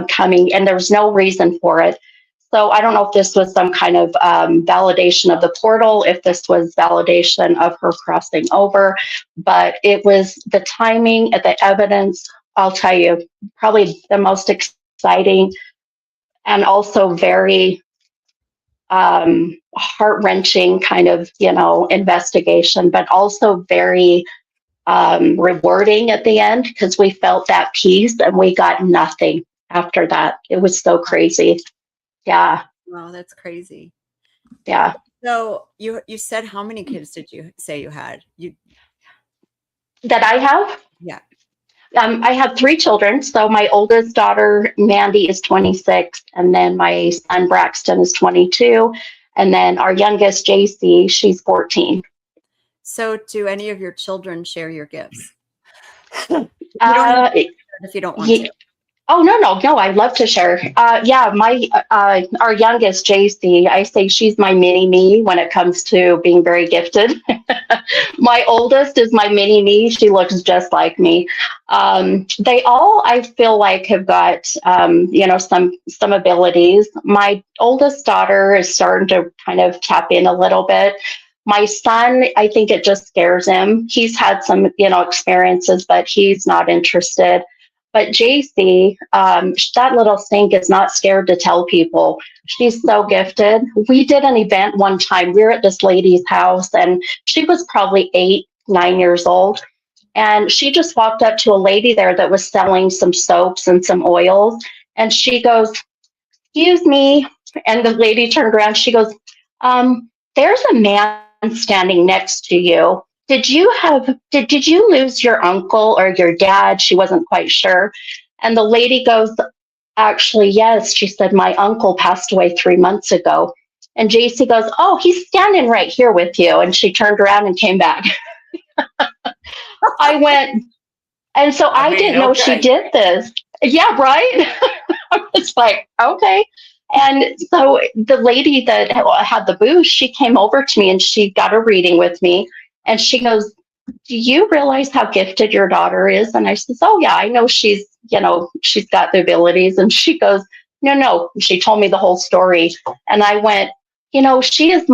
coming, and there was no reason for it. So I don't know if this was some kind of validation of the portal, if this was validation of her crossing over, but it was the timing, the evidence I'll tell you, probably the most exciting and also very heart-wrenching kind of, investigation, but also very rewarding at the end, because we felt that peace and we got nothing after that. It was so crazy. Yeah. Wow, that's crazy. Yeah. So you said, how many kids did you say you had? That I have? Yeah. I have 3 children. So my oldest daughter, Mandy, is 26. And then my son, Braxton, is 22. And then our youngest, JC, she's 14. So do any of your children share your gifts? You don't have to if you don't want to. Oh, no. I love to share. Yeah, our youngest, JC, I say she's my mini me when it comes to being very gifted. My oldest is my mini me. She looks just like me. They all, I feel like, have got, some abilities. My oldest daughter is starting to kind of tap in a little bit. My son, I think it just scares him. He's had some, experiences, but he's not interested. But JC, that little stink is not scared to tell people. She's so gifted. We did an event one time. We were at this lady's house, and she was probably 8, 9 years old. And she just walked up to a lady there that was selling some soaps and some oils. And she goes, "Excuse me." And the lady turned around. She goes, "There's a man standing next to you. Did you lose your uncle or your dad?" She wasn't quite sure. And the lady goes, "Actually, yes." She said, "My uncle passed away 3 months ago." And JC goes, "Oh, he's standing right here with you." And she turned around and came back. I went, and so I didn't know she did this. Yeah, right? I was like, okay. And so the lady that had the booth, she came over to me and she got a reading with me. And she goes, "Do you realize how gifted your daughter is?" And I says, "Oh, yeah, I know she's got the abilities." And she goes, No. She told me the whole story. And I went, she is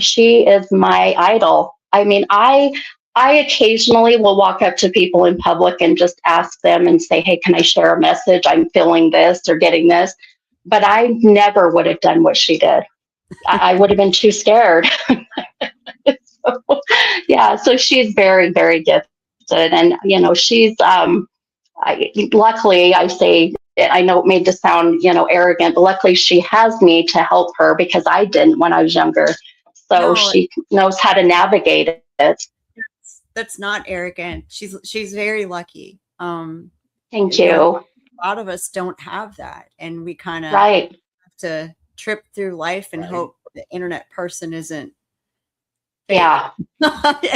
she is my idol. I mean, I occasionally will walk up to people in public and just ask them and say, "Hey, can I share a message? I'm feeling this or getting this." But I never would have done what she did. I would have been too scared. So she's very, very gifted. And, she's, luckily, I say, I know it made to sound, arrogant, but luckily she has me to help her, because I didn't when I was younger. So she knows how to navigate it. That's not arrogant. She's very lucky. Thank you. A lot of us don't have that. And we kind of have to trip through life and hope the internet person isn't. Yeah.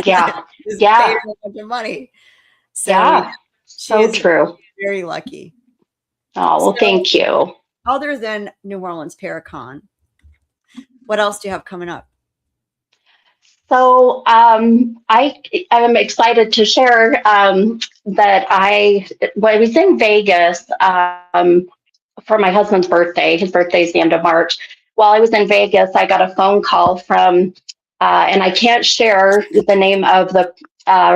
Yeah. A bunch of money. So so true. Very lucky. Oh, well, thank you. Other than New Orleans Paracon, what else do you have coming up? So I am excited to share that I was in Vegas for my husband's birthday. His birthday is the end of March. While I was in Vegas, I got a phone call from, and I can't share the name of the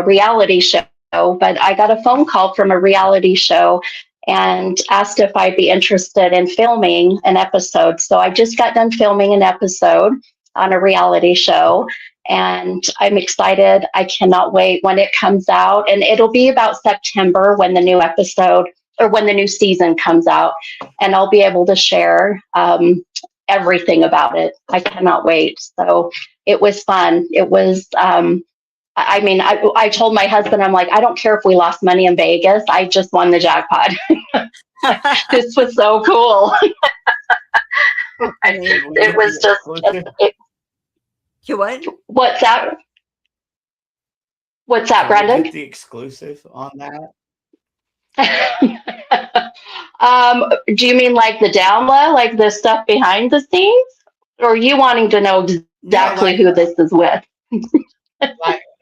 reality show, but I got a phone call from a reality show and asked if I'd be interested in filming an episode. So I just got done filming an episode on a reality show, and I'm excited. I cannot wait when it comes out, and it'll be about September when the new episode or when the new season comes out, and I'll be able to share everything about it. I cannot wait. So it was fun. It was, I told my husband, I'm like, I don't care if we lost money in Vegas. I just won the jackpot. This was so cool. It was just, you what? What's that? What's that, Brendan? Get the exclusive on that? Do you mean like the down low, like the stuff behind the scenes? Or are you wanting to know exactly who this is with?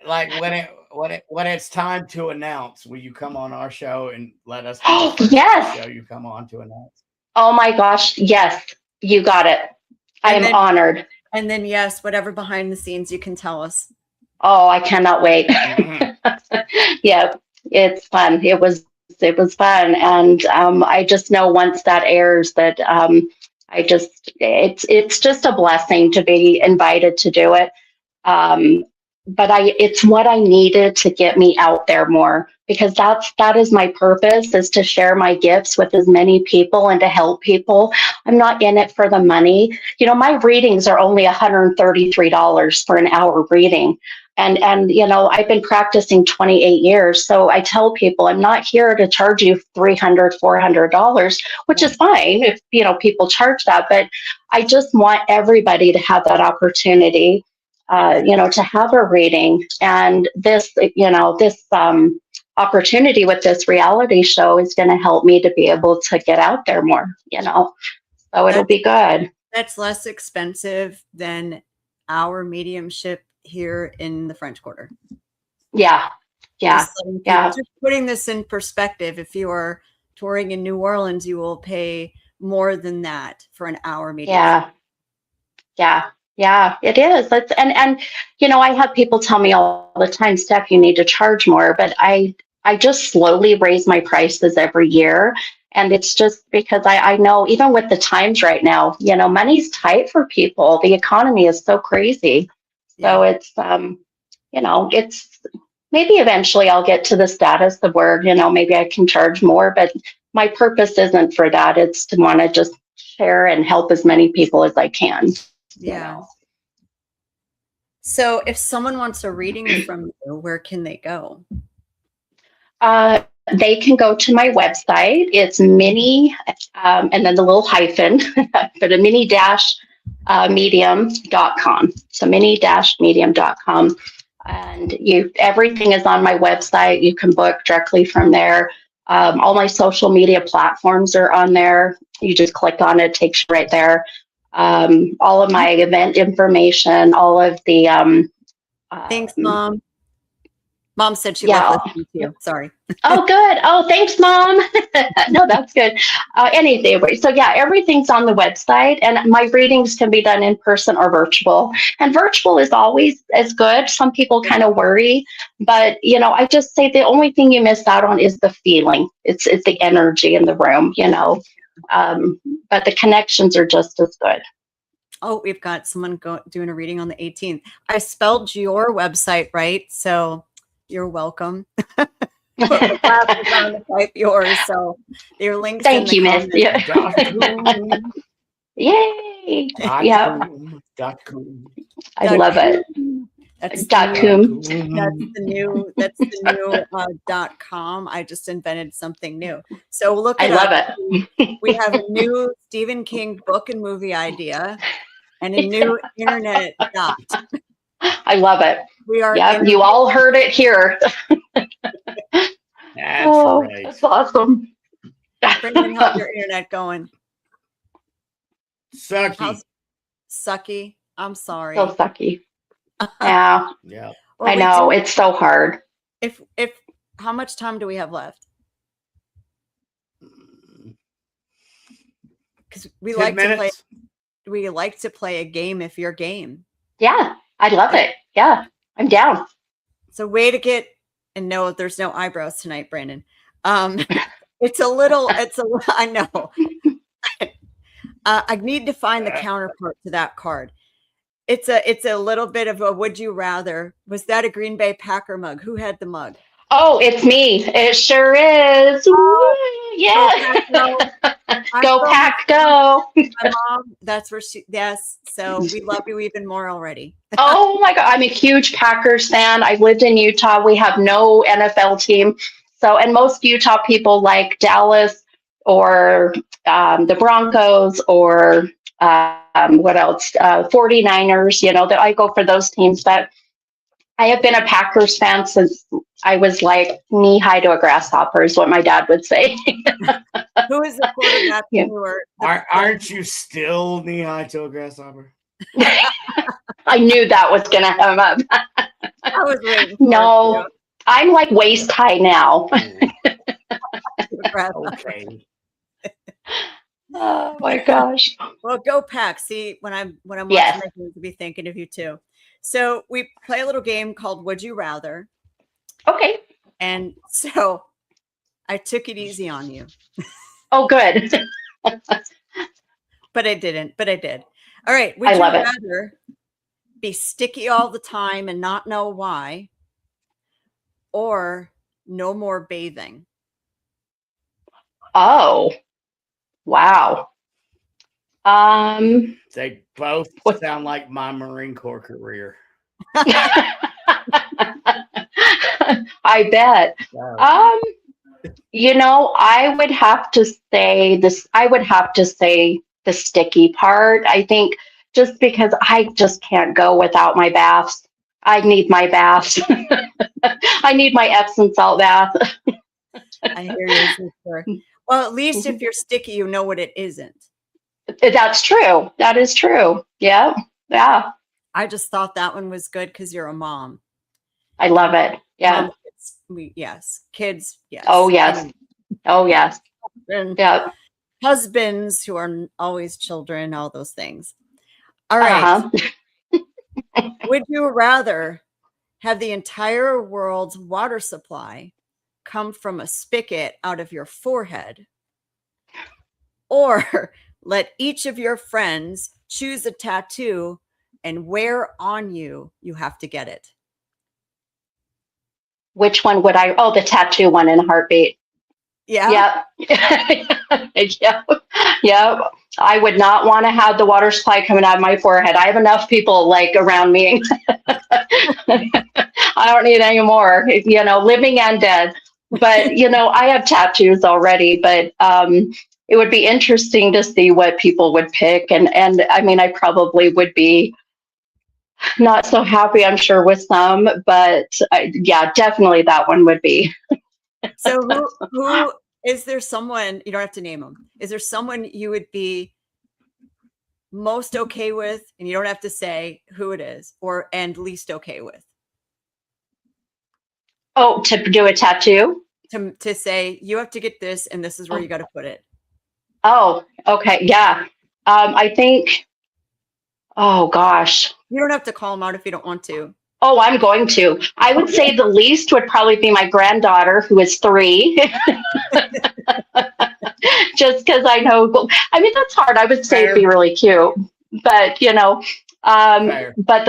like when it's time to announce, will you come on our show and let us know yes. Show you come on to announce? Oh my gosh, yes, you got it. I am honored. And then yes, whatever behind the scenes you can tell us. Oh, I cannot wait. Yeah, it's fun. It was was fun. And I just know once that airs that it's just a blessing to be invited to do it. But it's what I needed to get me out there more, because that is my purpose, is to share my gifts with as many people and to help people. I'm not in it for the money. My readings are only $133 for an hour reading. And I've been practicing 28 years. So I tell people I'm not here to charge you $300, $400, which is fine if, people charge that. But I just want everybody to have that opportunity, to have a reading. And this opportunity with this reality show is going to help me to be able to get out there more, so it'll be good. That's less expensive than our mediumship here in the French Quarter. Yeah. Just putting this in perspective, if you are touring in New Orleans, you will pay more than that for an hour mediumship. Yeah, it is. And I have people tell me all the time, Steph, you need to charge more, but I just slowly raise my prices every year. And it's just because I know, even with the times right now, money's tight for people. The economy is so crazy. So it's, it's maybe eventually I'll get to the status of where, maybe I can charge more, but my purpose isn't for that. It's to want to just share and help as many people as I can. Yeah. So if someone wants a reading from you, where can they go? They can go to my website. It's mini, and then the little hyphen, but a mini-medium.com. So mini-medium.com. And everything is on my website. You can book directly from there. All my social media platforms are on there. You just click on it, takes you right there. All of my event information, all of the thanks, Mom. Mom said she loved listening to you. Sorry. Oh, good. Oh, thanks, Mom. No, that's good. Anything. So yeah, everything's on the website, and my readings can be done in person or virtual. And virtual is always as good. Some people kind of worry, but I just say the only thing you miss out on is the feeling. It's the energy in the room, but the connections are just as good. Oh, we've got someone doing a reading on the 18th. I spelled your website right, so you're welcome. Type yours, so your links. Thank you, Miss. Yeah. Yay! Yeah. I love it. That's .com. That's the new .com. I just invented something new. So look it up. I love it. We have a new Stephen King book and movie idea and a new internet dot. I love it. We are. Yeah, you all heard it here. That's right. That's awesome. Brendan, how's your internet going? Sucky. I'm sorry. So sucky. Yeah. Yeah. Well, I know it's so hard. If how much time do we have left? Because we like to play a game if you're game. Yeah, I love it. Yeah, I'm down. So way to get, and no, there's no eyebrows tonight, Brandon. It's a little, I know. I need to find the counterpart to that card. It's a little bit of a would you rather. Was that a Green Bay Packer mug? Who had the mug? Oh, it's me. It sure is. Yeah. Go Pack, go. My mom, that's where yes. So we love you even more already. Oh my God. I'm a huge Packers fan. I lived in Utah. We have no NFL team. So, and most Utah people like Dallas or the Broncos or what else? 49ers, that I go for those teams. But I have been a Packers fan since I was like knee high to a grasshopper is what my dad would say. Who is the quarterback? Aren't you still knee high to a grasshopper? I knew that was going to come up. I was waiting. No, I'm like waist high now. Okay. Oh my gosh. Well, go Pack. See, when I'm watching Yes. my games, to be thinking of you too. So we play a little game called Would You Rather. Okay. And so I took it easy on you. Oh, good. But I didn't. But I did. All right. I love it. Rather be sticky all the time and not know why, or no more bathing? Oh, wow. They both sound like my Marine Corps career. I bet. Wow. I would have to say this. I would have to say the sticky part. I think just because I just can't go without my baths. I need my baths. I need my Epsom salt bath. I hear you, sister. Well, at least if you're sticky, you know what it isn't. That's true. That is true. Yeah. Yeah. I just thought that one was good because you're a mom. I love it. Yeah. Mom, yes. Kids, yes. Oh, yes. Oh, yes. And yeah. Husbands who are always children, all those things. All right. Would you rather have the entire world's water supply come from a spigot out of your forehead, or let each of your friends choose a tattoo and where on you have to get it? Which one would I? Oh, the tattoo one in a heartbeat. Yeah. Yep. Yep. I would not want to have the water supply coming out of my forehead. I have enough people like around me. I don't need any more, living and dead. But, I have tattoos already, but it would be interesting to see what people would pick. And I mean, I probably would be not so happy, I'm sure, with some, but yeah, definitely that one would be. So who is there someone, you don't have to name them. Is there someone you would be most okay with, and you don't have to say who it is, and least okay with? Oh, to do a tattoo? To say, you have to get this, and this is where you got to put it. Oh, okay. Yeah. I think, oh gosh. You don't have to call them out if you don't want to. Oh, I'm going to. I would say the least would probably be my granddaughter, who is 3. Just because I know, I mean, that's hard. I would say it'd be really cute, but but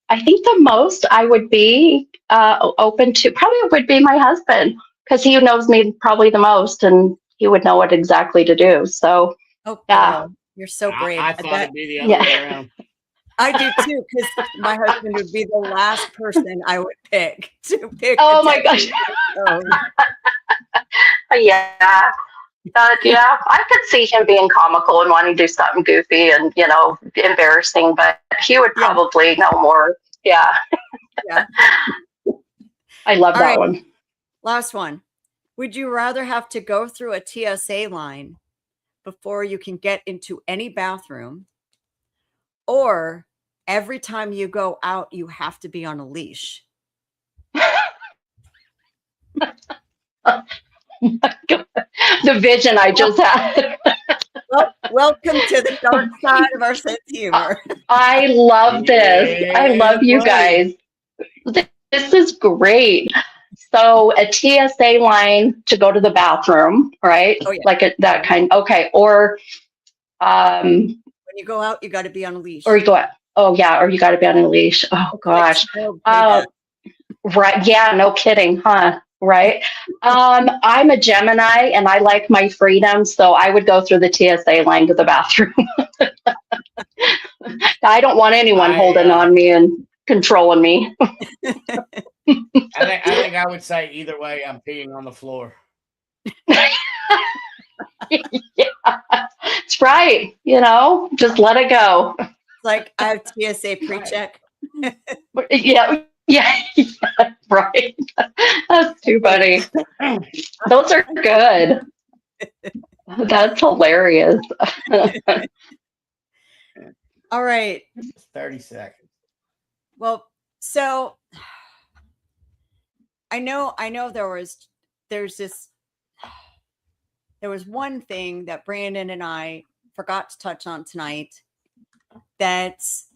I think the most I would be open to probably would be my husband, because he knows me probably the most and he would know what exactly to do. So, yeah, you're so brave. I thought it'd be the other way around. I do too, because my husband would be the last person I would pick to pick. Oh my gosh. Yeah. Yeah, I could see him being comical and wanting to do something goofy and, embarrassing, but he would probably know more. Yeah. Yeah. I love that one. Last one. Would you rather have to go through a TSA line before you can get into any bathroom, or every time you go out, you have to be on a leash? Oh my God. The vision I just had. Well, welcome to the dark side of our sense of humor. I love this. I love you guys. This is great. So a TSA line to go to the bathroom, right? Oh, yeah. Like that kind. Okay. Or when you go out, you got to be on a leash. Or you go out. Oh yeah. Or you got to be on a leash. Oh gosh. Right. Yeah. No kidding. Huh? Right. I'm a Gemini and I like my freedom. So I would go through the TSA line to the bathroom. I don't want anyone holding on me and controlling me. I think I would say either way, I'm peeing on the floor. Yeah, that's right. Just let it go. Like I have TSA pre-check. Yeah. Yeah, right. That's too funny. Those are good. That's hilarious. All right. 30 seconds. Well, so I know there was one thing that Brandon and I forgot to touch on tonight. That's